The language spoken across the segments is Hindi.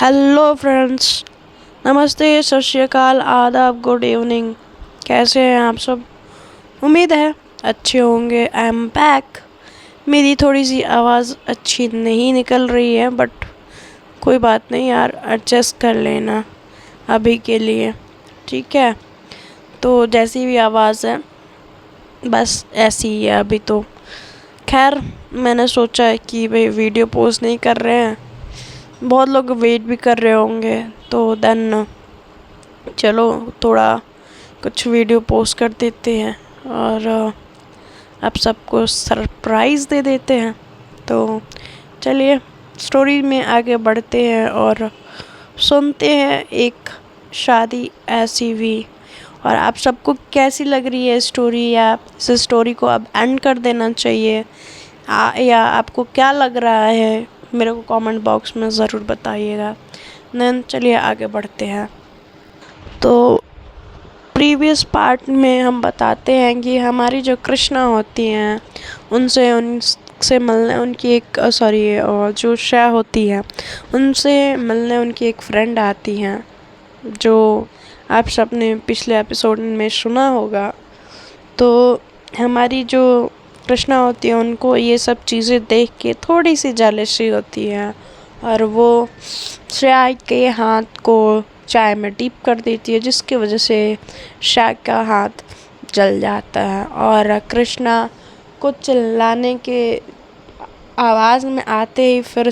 हेलो फ्रेंड्स, नमस्ते, सत श्री अकाल, आदाब, गुड इवनिंग। कैसे हैं आप सब? उम्मीद है अच्छे होंगे। I am back. मेरी थोड़ी सी आवाज़ अच्छी नहीं निकल रही है, बट कोई बात नहीं यार, एडजस्ट कर लेना अभी के लिए, ठीक है। तो जैसी भी आवाज़ है बस ऐसी ही है अभी तो। खैर, मैंने सोचा है कि भाई वीडियो पोस्ट नहीं कर रहे हैं, बहुत लोग वेट भी कर रहे होंगे, तो देन चलो थोड़ा कुछ वीडियो पोस्ट कर देते हैं और आप सबको सरप्राइज़ दे देते हैं। तो चलिए स्टोरी में आगे बढ़ते हैं और सुनते हैं एक शादी ऐसी भी। और आप सबको कैसी लग रही है स्टोरी, या इस स्टोरी को अब एंड कर देना चाहिए या आपको क्या लग रहा है, मेरे को कमेंट बॉक्स में ज़रूर बताइएगा। देन चलिए आगे बढ़ते हैं। तो प्रीवियस पार्ट में हम बताते हैं कि हमारी जो कृष्णा होती हैं उनसे मिलने उनकी एक जो श्रेया होती है उनसे मिलने उनकी एक फ्रेंड आती हैं, जो आप सब ने पिछले एपिसोड में सुना होगा। तो हमारी जो कृष्णा होती है उनको ये सब चीज़ें देख के थोड़ी सी जेलसी होती है और वो श्रेया के हाथ को चाय में डीप कर देती है, जिसकी वजह से श्रेया का हाथ जल जाता है। और कृष्णा को चिल्लाने के आवाज़ में आते ही फिर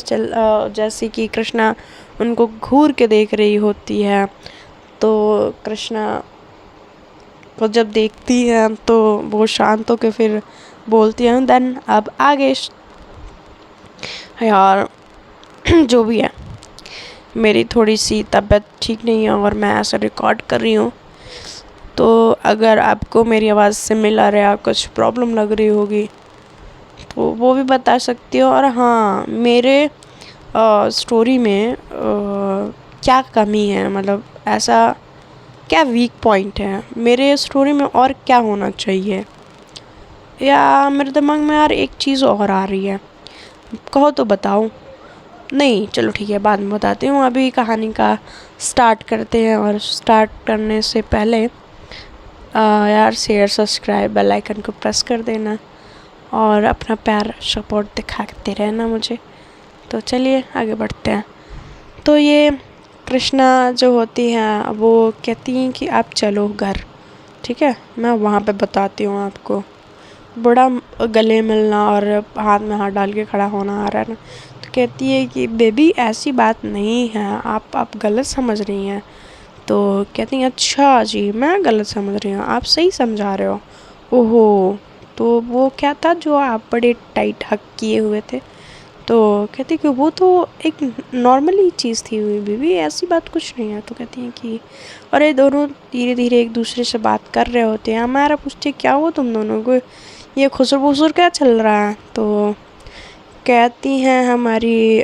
जैसे कि कृष्णा उनको घूर के देख रही होती है, तो कृष्णा को जब देखती है तो वो शांत होकर फिर बोलती है, देन अब आगे यार जो भी है, मेरी थोड़ी सी तबीयत ठीक नहीं है और मैं ऐसा रिकॉर्ड कर रही हूँ, तो अगर आपको मेरी आवाज़ से मिला रहा कुछ प्रॉब्लम लग रही होगी तो वो भी बता सकती हो। और हाँ, मेरे स्टोरी में क्या कमी है, मतलब ऐसा क्या वीक पॉइंट है मेरे स्टोरी में, और क्या होना चाहिए, या मेरे दिमाग में यार एक चीज़ और आ रही है, कहो तो बताओ। नहीं चलो ठीक है, बाद में बताती हूँ। अभी कहानी का स्टार्ट करते हैं, और स्टार्ट करने से पहले यार शेयर, सब्सक्राइब, बेल आइकन को प्रेस कर देना और अपना प्यार सपोर्ट दिखाते रहना मुझे। तो चलिए आगे बढ़ते हैं। तो ये कृष्णा जो होती हैं वो कहती हैं कि आप चलो घर, ठीक है, मैं वहाँ पे बताती हूँ आपको। बड़ा गले मिलना और हाथ में हाथ डाल के खड़ा होना आ रहा है ना। तो कहती है कि बेबी ऐसी बात नहीं है, आप गलत समझ रही हैं। तो कहती हैं अच्छा जी, मैं गलत समझ रही हूँ, आप सही समझा रहे हो। ओहो, तो वो क्या था जो आप बड़े टाइट हक किए हुए थे? तो कहती कि वो तो एक नॉर्मली चीज़ थी हुई बीवी, ऐसी बात कुछ नहीं है। तो कहती हैं कि अरे दोनों धीरे धीरे एक दूसरे से बात कर रहे होते हैं। हमारा पूछते क्या हुआ तुम दोनों को, ये खुसर फुसर क्या चल रहा है? तो कहती हैं हमारी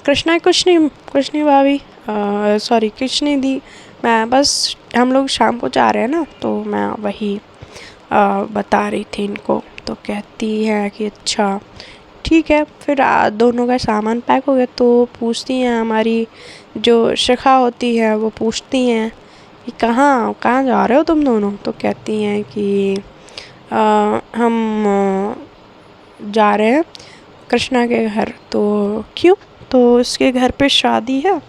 कृष्णा, कुछ नहीं भाभी, सॉरी कुछ नहीं दी, मैं बस हम लोग शाम को जा रहे हैं ना, तो मैं वही बता रही थी इनको। तो कहती है कि अच्छा ठीक है। फिर दोनों का सामान पैक हो गया, तो पूछती हैं हमारी जो शिखा होती है, वो पूछती हैं कि कहाँ कहाँ जा रहे हो तुम दोनों? तो कहती हैं कि हम जा रहे हैं कृष्णा के घर। तो क्यों? तो इसके घर पे शादी है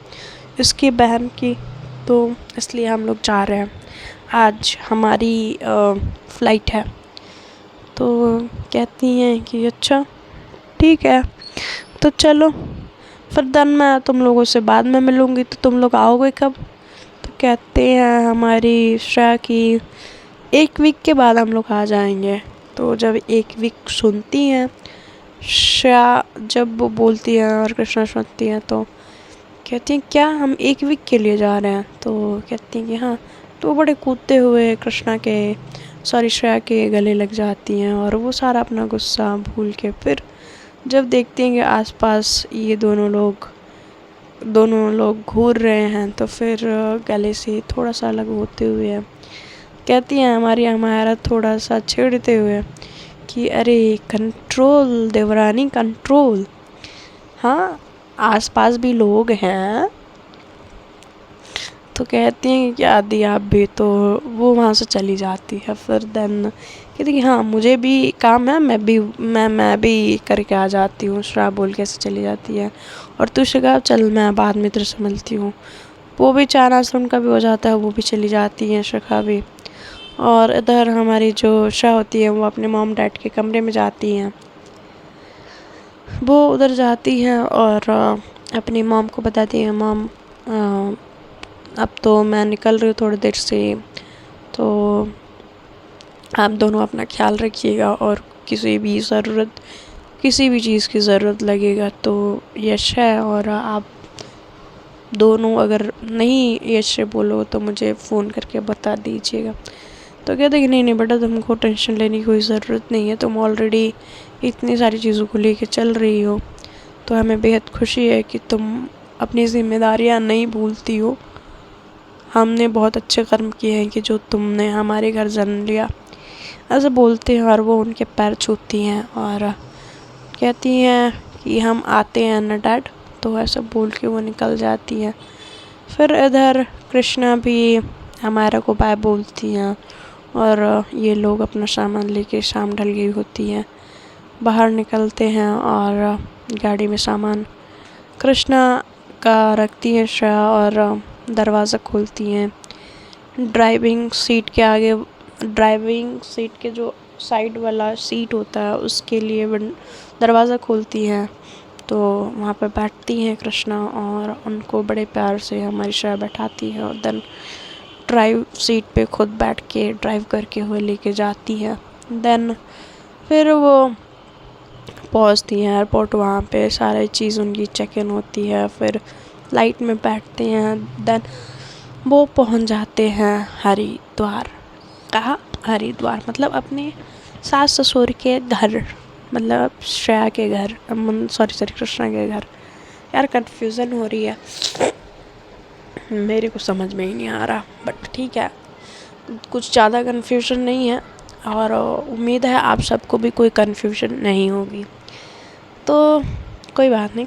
इसकी बहन की, तो इसलिए हम लोग जा रहे हैं, आज हमारी फ़्लाइट है। तो कहती हैं कि अच्छा ठीक है, तो चलो फिर दिन मैं तुम लोगों से बाद में मिलूँगी, तो तुम लोग आओगे कब? तो कहते हैं हमारी श्रेया की 1 वीक के बाद हम लोग आ जाएंगे। तो जब 1 वीक सुनती हैं श्रेया, जब वो बोलती है और कृष्णा सुनती हैं, तो कहती हैं क्या हम 1 वीक के लिए जा रहे हैं? तो कहती हैं कि हाँ। तो बड़े कूदते हुए कृष्णा के श्रेया के गले लग जाती हैं, और वो सारा अपना गुस्सा भूल के फिर जब देखती हैं कि आसपास ये दोनों लोग घूर रहे हैं, तो फिर गले से थोड़ा सा अलग होते हुए कहती हैं हमारा थोड़ा सा छेड़ते हुए कि अरे कंट्रोल देवरानी, कंट्रोल। हाँ, आसपास भी लोग हैं। तो कहती हैं कि आदि आप भी, तो वो वहाँ से चली जाती है। फिर देन कहती है कि हाँ मुझे भी काम है, मैं भी करके आ जाती हूँ। श्रेया बोल के ऐसे चली जाती है। और तुषा कहा चल मैं बाद में तेरे से मिलती हूँ। वो भी चाय नाश्ता उनका भी हो जाता है, वो भी चली जाती है शिखा भी। और इधर हमारी जो श्रेया होती है वो अपने मॉम डैड के कमरे में जाती हैं। वो उधर जाती है और अपनी मॉम को बताती है, मॉम अब तो मैं निकल रही हूँ थोड़ी देर से, तो आप दोनों अपना ख्याल रखिएगा और किसी भी चीज़ की ज़रूरत लगेगा तो यश है, और आप दोनों अगर नहीं यश से बोलो तो मुझे फ़ोन करके बता दीजिएगा। तो कहते कि नहीं बेटा, तुमको टेंशन लेने की कोई ज़रूरत नहीं है, तुम ऑलरेडी इतनी सारी चीज़ों को लेके चल रही हो। तो हमें बेहद खुशी है कि तुम अपनी ज़िम्मेदारियाँ नहीं भूलती हो। हमने बहुत अच्छे कर्म किए हैं कि जो तुमने हमारे घर जन्म लिया, ऐसे बोलते हैं। और वो उनके पैर छूती हैं और कहती हैं कि हम आते हैं ना डैड। तो ऐसे बोल के वो निकल जाती हैं। फिर इधर कृष्णा भी हमारा को बाय बोलती हैं और ये लोग अपना सामान लेके शाम ढल गई होती है, बाहर निकलते हैं और गाड़ी में सामान कृष्णा का रखती हैं श्रेया और दरवाज़ा खोलती हैं। ड्राइविंग सीट के जो साइड वाला सीट होता है उसके लिए दरवाज़ा खोलती हैं। तो वहाँ पे बैठती हैं कृष्णा और उनको बड़े प्यार से हमारी श्रेया बैठाती है और देन ड्राइव सीट पे खुद बैठ के ड्राइव करके हुए लेके जाती है। देन फिर वो पहुँचती हैं एयरपोर्ट, वहाँ पे सारी चीज़ उनकी चेक इन होती है। फिर फ्लाइट में बैठते हैं। देन वो पहुँच जाते हैं हरिद्वार। कहाँ? हरिद्वार मतलब अपने सास ससुर के घर, मतलब श्रेया के घर, सॉरी कृष्णा के घर। यार कंफ्यूजन हो रही है, मेरे को समझ में ही नहीं आ रहा, बट ठीक है, कुछ ज़्यादा कंफ्यूजन नहीं है और उम्मीद है आप सबको भी कोई कंफ्यूजन नहीं होगी। तो कोई बात नहीं,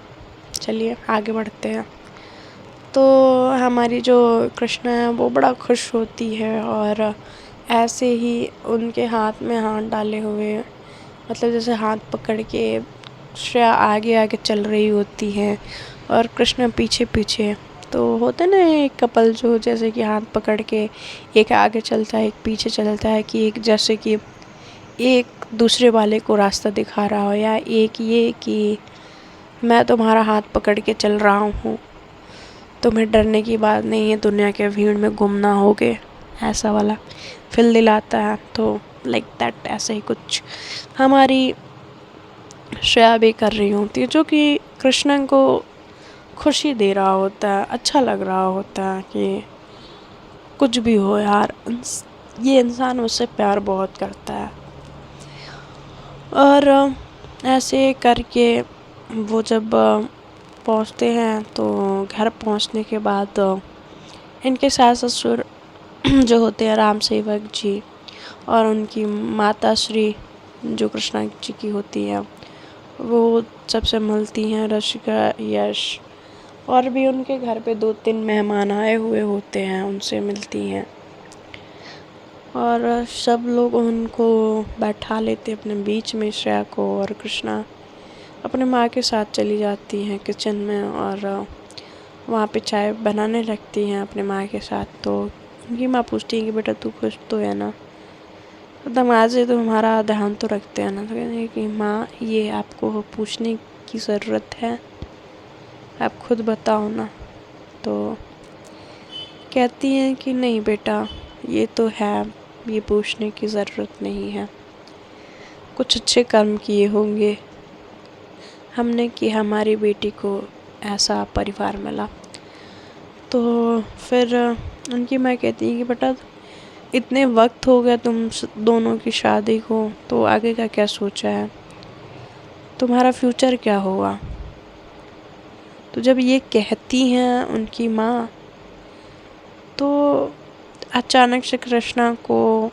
चलिए आगे बढ़ते हैं। तो हमारी जो कृष्णा है वो बड़ा खुश होती है और ऐसे ही उनके हाथ में हाथ डाले हुए, मतलब जैसे हाथ पकड़ के श्रेया आगे आगे चल रही होती है और कृष्णा पीछे पीछे। तो होते ना एक कपल जो जैसे कि हाथ पकड़ के एक आगे चलता है एक पीछे चलता है, कि एक जैसे कि एक दूसरे वाले को रास्ता दिखा रहा हो, या एक ये कि मैं तुम्हारा हाथ पकड़ के चल रहा हूँ, तुम्हें डरने की बात नहीं है, दुनिया के भीड़ में गुम ना होगे, ऐसा वाला फील दिलाता है। तो लाइक दैट ऐसे ही कुछ हमारी श्रेया भी कर रही होती है, जो कि कृष्णा को खुशी दे रहा होता है, अच्छा लग रहा होता है कि कुछ भी हो यार, ये इंसान उससे प्यार बहुत करता है। और ऐसे करके वो जब पहुंचते हैं तो घर पहुंचने के बाद इनके सास ससुर जो होते हैं राम सेवक जी और उनकी माता श्री जो कृष्णा जी की होती है, वो सबसे मिलती हैं। रशिका, यश और भी उनके घर पे 2-3 मेहमान आए हुए होते हैं, उनसे मिलती हैं और सब लोग उनको बैठा लेते अपने बीच में श्रेया को। और कृष्णा अपने माँ के साथ चली जाती हैं किचन में और वहाँ पे चाय बनाने लगती हैं अपने माँ के साथ। तो उनकी माँ पूछती है कि बेटा तू खुश तो है ना, दमाद से तो हमारा ध्यान तो रखते हैं ना। तो कहते हैं कि माँ ये आपको पूछने की ज़रूरत है, आप खुद बताओ ना। तो कहती हैं कि नहीं बेटा ये तो है, ये पूछने की ज़रूरत नहीं है, कुछ अच्छे कर्म किए होंगे हमने कि हमारी बेटी को ऐसा परिवार मिला। तो फिर उनकी माँ कहती है कि बेटा इतने वक्त हो गया तुम दोनों की शादी को, तो आगे का क्या सोचा है, तुम्हारा फ्यूचर क्या होगा। तो जब ये कहती हैं उनकी माँ, तो अचानक से कृष्णा को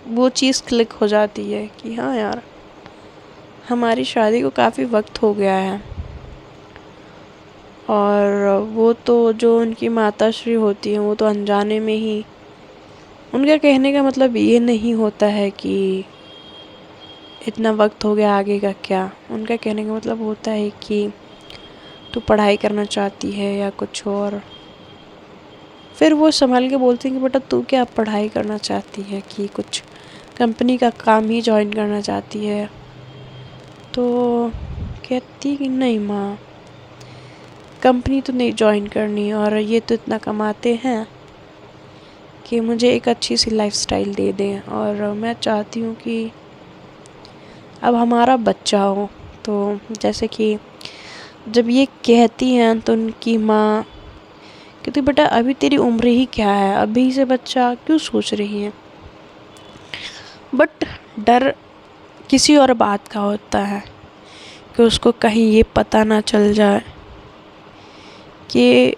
वो चीज़ क्लिक हो जाती है कि हाँ यार, हमारी शादी को काफ़ी वक्त हो गया है और वो तो जो उनकी माताश्री होती हैं वो तो अनजाने में ही, उनका कहने का मतलब ये नहीं होता है कि इतना वक्त हो गया आगे का क्या, उनका कहने का मतलब होता है कि तू पढ़ाई करना चाहती है या कुछ और। फिर वो संभाल के बोलती हैं कि बेटा तू क्या पढ़ाई करना चाहती है, कि कुछ कंपनी का काम ही ज्वाइन करना चाहती है। तो कहती कि नहीं माँ, कंपनी तो नहीं ज्वाइन करनी, और ये तो इतना कमाते हैं कि मुझे एक अच्छी सी लाइफस्टाइल दे दें, और मैं चाहती हूँ कि अब हमारा बच्चा हो। तो जैसे कि जब ये कहती हैं तो उनकी माँ कहती बेटा अभी तेरी उम्र ही क्या है, अभी से बच्चा क्यों सोच रही है। बट डर किसी और बात का होता है कि उसको कहीं ये पता ना चल जाए कि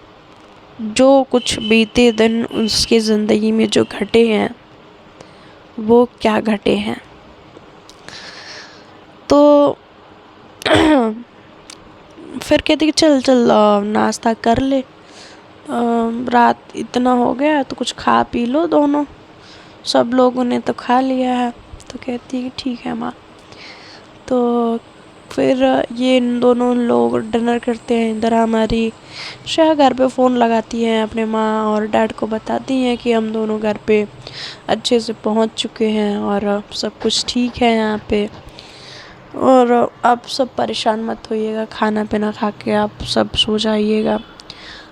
जो कुछ बीते दिन उसकी ज़िंदगी में जो घटे हैं वो क्या घटे हैं। तो फिर कहती कि चल चल नाश्ता कर ले, रात इतना हो गया तो कुछ खा पी लो दोनों, सब लोगों ने तो खा लिया है। तो कहती है कि ठीक है माँ। तो फिर ये इन दोनों लोग डिनर करते हैं। इधर हमारी श्रेया घर पे फ़ोन लगाती है अपने माँ और डैड को, बताती हैं कि हम दोनों घर पे अच्छे से पहुँच चुके हैं और सब कुछ ठीक है यहाँ पे, और आप सब परेशान मत होइएगा, खाना पीना खा के आप सब सो जाइएगा,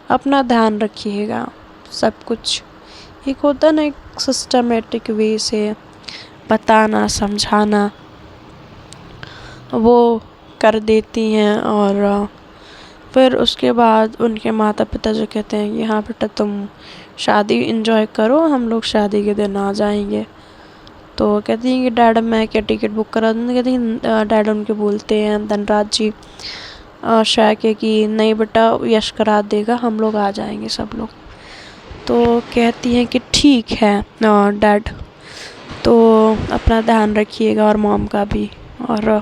अपना ध्यान रखिएगा। सब कुछ एक होता ना, एक सिस्टमेटिक वे से बताना समझाना, वो कर देती हैं। और फिर उसके बाद उनके माता पिता जो कहते हैं कि हाँ बेटा तुम शादी एंजॉय करो, हम लोग शादी के दिन आ जाएंगे। तो कहती हैं कि डैड मैं क्या टिकट बुक करा दूँ। कहती हैं डैड उनके बोलते हैं धनराज जी श्रेया के कि नहीं बेटा यश करा देगा, हम लोग आ जाएंगे सब लोग। तो कहती हैं कि ठीक है डैड, तो अपना ध्यान रखिएगा और मॉम का भी, और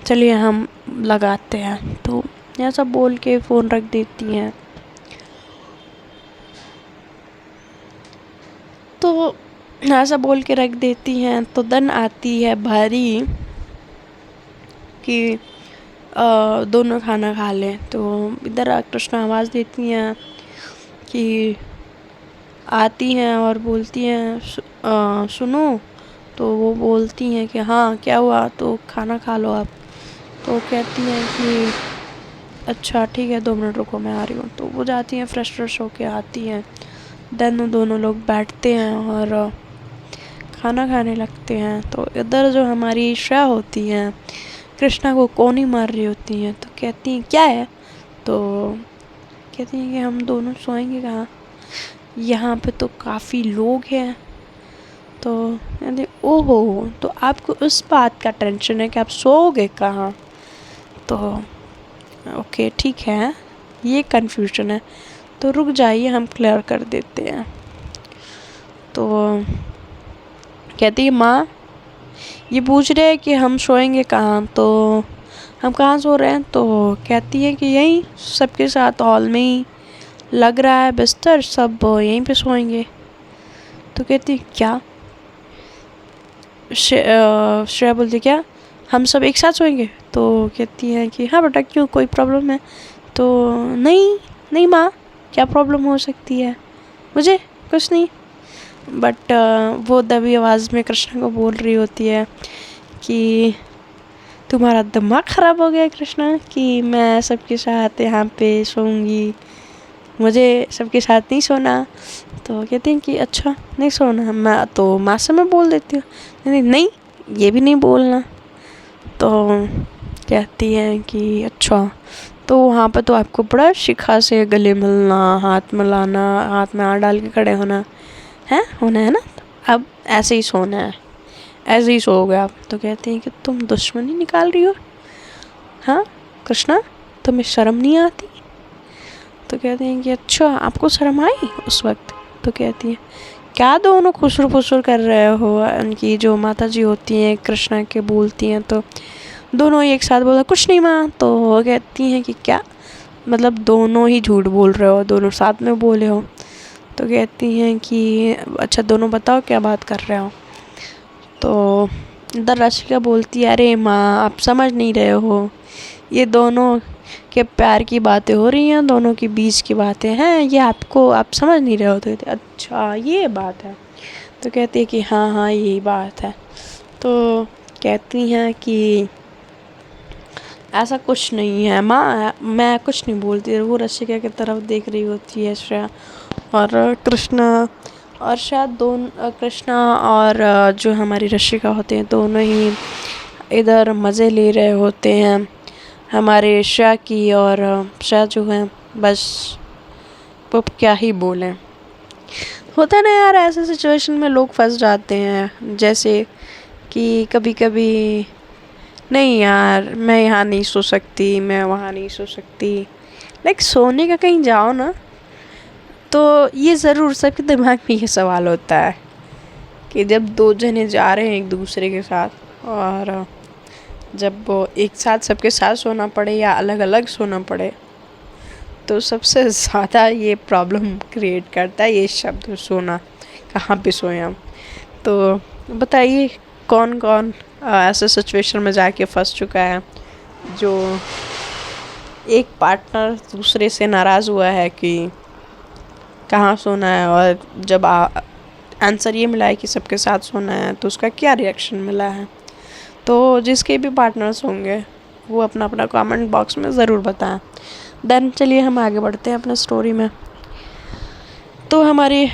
चलिए हम लगाते हैं। तो ऐसा बोल के फ़ोन रख देती हैं। तो ऐसा बोल के रख देती हैं। तो दिन आती है भारी कि दोनों खाना खा लें। तो इधर कृष्णा आवाज़ देती हैं कि आती हैं और बोलती हैं सुनो। तो वो बोलती हैं कि हाँ क्या हुआ, तो खाना खा लो आप। तो कहती हैं कि अच्छा ठीक है 2 मिनट रुको मैं आ रही हूँ। तो वो जाती हैं, फ्रेश होके आती हैं। देन दोनों लोग बैठते हैं और खाना खाने लगते हैं। तो इधर जो हमारी श्रेया होती हैं कृष्णा को कोनी मार रही होती हैं। तो कहती हैं क्या है। तो कहती हैं कि हम दोनों सोएंगे कहाँ, यहाँ पे तो काफ़ी लोग हैं। तो कहते ओहो, तो आपको उस बात का टेंशन है कि आप सोओगे कहाँ। तो ओके ठीक है, ये कन्फ्यूजन है, तो रुक जाइए हम क्लियर कर देते हैं। तो कहती है माँ ये पूछ रहे हैं कि हम सोएंगे कहाँ, तो हम कहाँ सो रहे हैं। तो कहती है कि यहीं सबके साथ हॉल में ही लग रहा है बिस्तर, सब यहीं पे सोएंगे। तो कहती है क्या, श्रेया बोलती क्या हम सब एक साथ सोएंगे। तो कहती है कि हाँ बेटा क्यों, कोई प्रॉब्लम है। तो नहीं नहीं माँ, क्या प्रॉब्लम हो सकती है, मुझे कुछ नहीं। बट वो दबी आवाज़ में कृष्णा को बोल रही होती है कि तुम्हारा दिमाग ख़राब हो गया कृष्णा, कि मैं सबके साथ यहाँ पे सोऊंगी, मुझे सबके साथ नहीं सोना। तो कहती हैं कि अच्छा नहीं सोना, मैं तो माँ से मैं बोल देती हूँ। नहीं ये भी नहीं बोलना। तो कहती हैं कि अच्छा, तो वहाँ पे तो आपको बड़ा शिखा से गले मिलना, हाथ मिलाना, हाथ में हाथ डाल के खड़े होना है ना, अब ऐसे ही सोना है, ऐसे ही सोओगे आप। तो कहती हैं कि तुम दुश्मनी निकाल रही हो, हाँ कृष्णा तुम्हें शर्म नहीं आती। तो कहती हैं कि अच्छा आपको शर्म आई उस वक्त। तो कहती हैं क्या दोनों खुसर फुसर कर रहे हो। उनकी जो माता जी होती हैं कृष्णा के बोलती हैं, तो दोनों एक साथ बोला कुछ नहीं माँ। तो वो कहती हैं कि क्या, मतलब दोनों ही झूठ बोल रहे हो, दोनों साथ में बोले हो। तो कहती हैं कि अच्छा दोनों बताओ क्या बात कर रहे हो। तो इधर रशिका बोलती है अरे माँ आप समझ नहीं रहे हो, ये दोनों के प्यार की बातें हो रही हैं, दोनों के बीच की बातें हैं, ये आपको आप समझ नहीं रहे हो। तो कहते अच्छा ये बात है। तो कहती है कि हाँ हाँ यही बात है। तो कहती हैं कि ऐसा कुछ नहीं है माँ, मैं कुछ नहीं बोलती। वो रसिका की तरफ देख रही होती है श्रेया और कृष्णा, और शायद दोनों कृष्णा और जो हमारी रसिका होते हैं दोनों ही इधर मज़े ले रहे होते हैं हमारे श्रेया की। और श्रेया जो है बस वो क्या ही बोलें। होता है ना यार, ऐसे सिचुएशन में लोग फंस जाते हैं, जैसे कि कभी कभी नहीं यार मैं यहाँ नहीं सो सकती, मैं वहाँ नहीं सो सकती। लाइक सोने का कहीं जाओ ना, तो ये ज़रूर सबके दिमाग में ये सवाल होता है कि जब दो जने जा रहे हैं एक दूसरे के साथ और जब वो एक साथ सबके साथ सोना पड़े या अलग अलग सोना पड़े, तो सबसे ज़्यादा ये प्रॉब्लम क्रिएट करता है ये शब्द सोना, कहाँ पे सोए हम। तो बताइए कौन कौन ऐसे सिचुएशन में जाके फंस चुका है, जो एक पार्टनर दूसरे से नाराज़ हुआ है कि कहाँ सोना है, और जब आंसर ये मिला है कि सबके साथ सोना है तो उसका क्या रिएक्शन मिला है। तो जिसके भी पार्टनर्स होंगे वो अपना अपना कमेंट बॉक्स में ज़रूर बताएं। देन चलिए हम आगे बढ़ते हैं अपने स्टोरी में। तो हमारी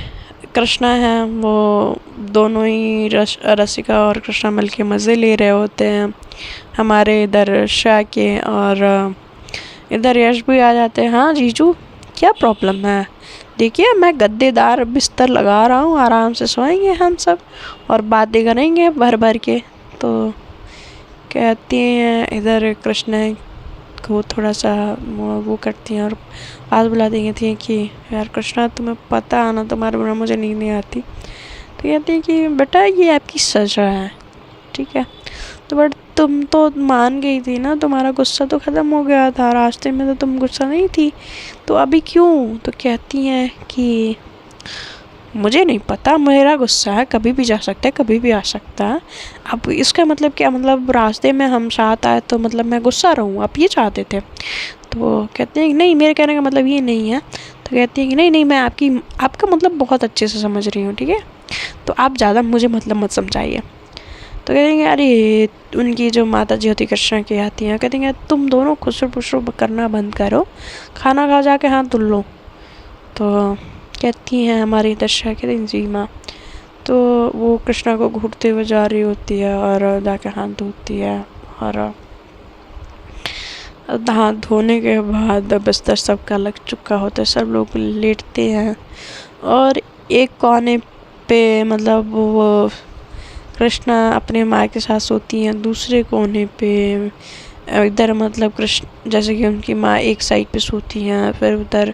कृष्णा है, वो दोनों ही रसिका और कृष्णा मिल के मज़े ले रहे होते हैं हमारे इधर शाह के, और इधर यश भी आ जाते हैं। हाँ जीजू क्या प्रॉब्लम है, देखिए मैं गद्देदार बिस्तर लगा रहा हूँ, आराम से सोएंगे हम सब और बातें करेंगे भर भर के। तो कहती हैं इधर कृष्णा को थोड़ा सा वो करती हैं और पास बुला देती हैं कि यार कृष्णा तुम्हें पता है ना तुम्हारे बिना मुझे नींद नहीं आती। तो कहती हैं कि बेटा ये आपकी सजा है, ठीक है। तो बट तुम तो मान गई थी ना, तुम्हारा गुस्सा तो ख़त्म हो गया था, रास्ते में तो तुम गुस्सा नहीं थी, तो अभी क्यों। तो कहती हैं कि मुझे नहीं पता, मेरा गुस्सा है कभी भी जा सकता है कभी भी आ सकता है। अब इसका मतलब क्या, मतलब रास्ते में हम साथ आए तो मतलब मैं गुस्सा रहूँ, आप ये चाहते थे। तो कहते हैं कि नहीं मेरे कहने का मतलब ये नहीं है। तो कहती है कि नहीं नहीं मैं आपका मतलब बहुत अच्छे से समझ रही हूँ, ठीक है, तो आप ज़्यादा मुझे मतलब मत समझाइए। तो कहेंगे अरे उनकी जो माता जी होती कृष्णा की आती हैं, कहती हैं तुम दोनों खुसर पुसर करना बंद करो, खाना खा जाके हाथ धुल लो। तो कहती हैं हमारी दशा कहती हैं जी माँ। तो वो कृष्णा को घूरते हुए जा रही होती है और जाके हाथ धोती है, और हाथ धोने के बाद बिस्तर सबका लग चुका होता है, सब लोग लेटते हैं और एक कोने पे मतलब वो कृष्णा अपने माँ के साथ सोती हैं, दूसरे कोने पे इधर मतलब कृष्ण जैसे कि उनकी माँ एक साइड पे सोती हैं, फिर उधर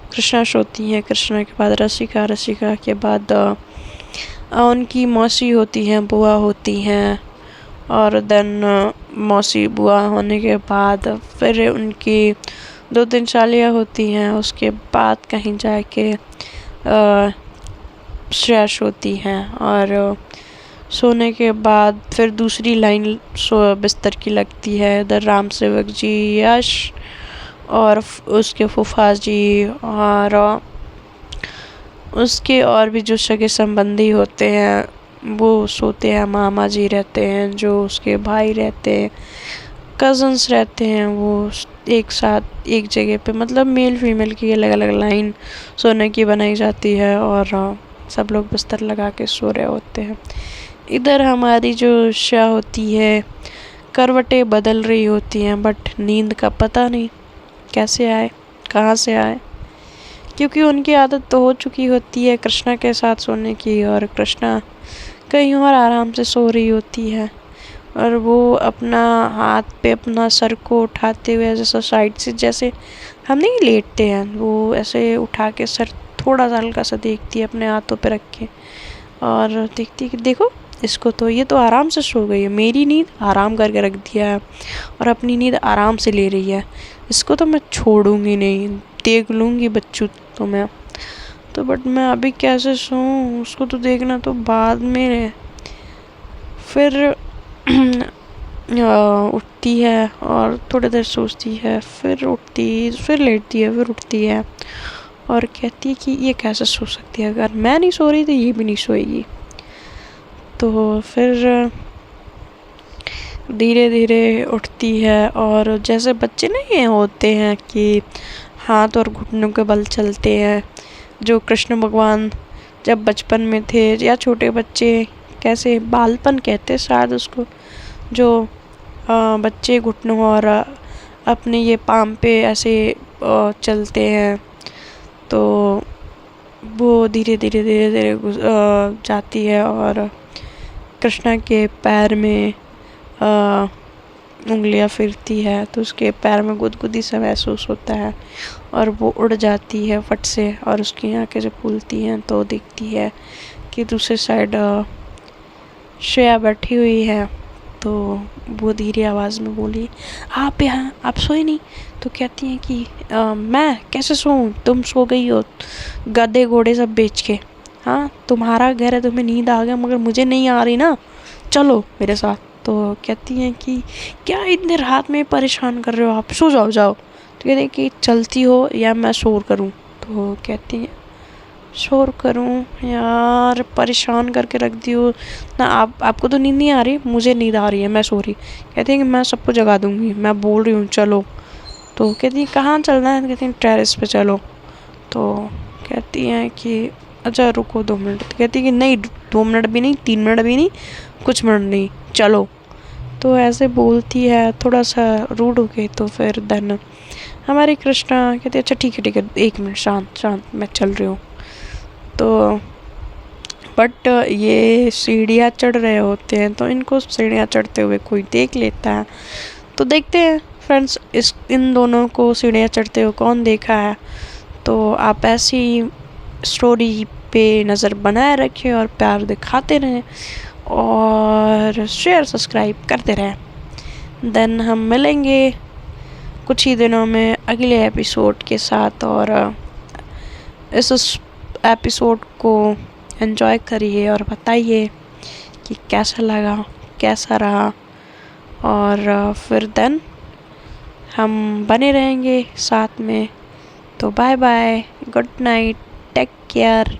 कृष्णा सोती हैं, कृष्णा के बाद रसिका, रसिका के बाद उनकी मौसी होती हैं, बुआ होती हैं, और देन मौसी बुआ होने के बाद फिर उनकी 2-3 सालियाँ होती हैं, उसके बाद कहीं जाके श्रेयस होती हैं, और सोने के बाद फिर दूसरी लाइन बिस्तर की लगती है। इधर राम सेवक जी, यश और उसके फूफा जी और उसके और भी जो सगे संबंधी होते हैं वो सोते हैं, मामा जी रहते हैं, जो उसके भाई रहते हैं, कज़न्स रहते हैं, वो एक साथ एक जगह पे मतलब मेल फीमेल की अलग अलग लाइन सोने की बनाई जाती है और सब लोग बिस्तर लगा के सो रहे होते हैं। इधर हमारी जो शाह होती है करवटें बदल रही होती हैं, बट नींद का पता नहीं कैसे आए कहाँ से आए, क्योंकि उनकी आदत तो हो चुकी होती है कृष्णा के साथ सोने की, और कृष्णा कहीं और आराम से सो रही होती है और वो अपना हाथ पे अपना सर को उठाते हुए जैसे साइड से, जैसे हम नहीं लेटते हैं, वो ऐसे उठा के सर थोड़ा सा हल्का सा देखती है अपने हाथों पे रख के और देखती है कि देखो इसको तो, ये तो आराम से सो गई है, मेरी नींद आराम करके रख दिया है और अपनी नींद आराम से ले रही है। इसको तो मैं छोड़ूंगी नहीं, देख लूँगी बच्चू तो मैं तो। बट मैं अभी कैसे सोऊं, उसको तो देखना तो बाद में है। फिर उठती है और थोड़ी देर सोचती है, फिर उठती, फिर लेटती है, फिर उठती है और कहती है कि ये कैसे सो सकती है, अगर मैं नहीं सो रही तो ये भी नहीं सोएगी। तो फिर धीरे धीरे उठती है और जैसे बच्चे नहीं होते हैं कि हाथ और घुटनों के बल चलते हैं, जो कृष्ण भगवान जब बचपन में थे, या छोटे बच्चे कैसे बालपन कहते शायद उसको, जो बच्चे घुटनों और अपने ये पाम पे ऐसे चलते हैं, तो वो धीरे धीरे धीरे धीरे जाती है और कृष्णा के पैर में उंगलियां फिरती है, तो उसके पैर में गुदगुदी सा महसूस होता है और वो उड़ जाती है फट से। और उसकी आंखें जब खुलती हैं तो दिखती है कि दूसरी साइड श्रेया बैठी हुई है। तो वो धीरे आवाज़ में बोली, आप यहाँ, आप सोए नहीं? तो कहती हैं कि मैं कैसे सोऊं, तुम सो गई हो गधे घोड़े सब बेच के। हाँ, तुम्हारा घर है, तुम्हें नींद आ गया, मगर मुझे नहीं आ रही ना, चलो मेरे साथ। तो कहती हैं कि क्या इतने रात में परेशान कर रहे हो आप, सो जाओ जाओ। तो कहते हैं कि चलती हो या मैं शोर करूं? तो कहती हैं शोर करूं यार, परेशान करके रख दी हो ना। आपको तो नींद नहीं आ रही, मुझे नींद आ रही है, मैं सो रही। कहती हैं कि मैं सबको जगा दूंगी, मैं बोल रही हूँ चलो। तो कहती है कहाँ चलना है? कहती हैं टेरेस पे चलो। तो कहती हैं कि अच्छा रुको 2 मिनट। कहती है कि नहीं, 2 मिनट भी नहीं, 3 मिनट भी नहीं, कुछ मिनट नहीं, चलो। तो ऐसे बोलती है थोड़ा सा रूड हो गई। तो फिर देन हमारी कृष्णा कहती है अच्छा ठीक है 1 मिनट, शांत शांत, मैं चल रही हूँ। तो बट ये सीढ़ियाँ चढ़ रहे होते हैं, तो इनको सीढ़ियाँ चढ़ते हुए कोई देख लेता है। तो देखते हैं फ्रेंड्स, इन दोनों को सीढ़ियाँ चढ़ते हुए कौन देखा है। तो आप ऐसी स्टोरी पे नज़र बनाए रखें और प्यार दिखाते रहें और शेयर सब्सक्राइब करते रहें। देन हम मिलेंगे कुछ ही दिनों में अगले एपिसोड के साथ, और इस एपिसोड को एंजॉय करिए और बताइए कि कैसा लगा, कैसा रहा। और फिर देन हम बने रहेंगे साथ में। तो bye bye, good night, take care.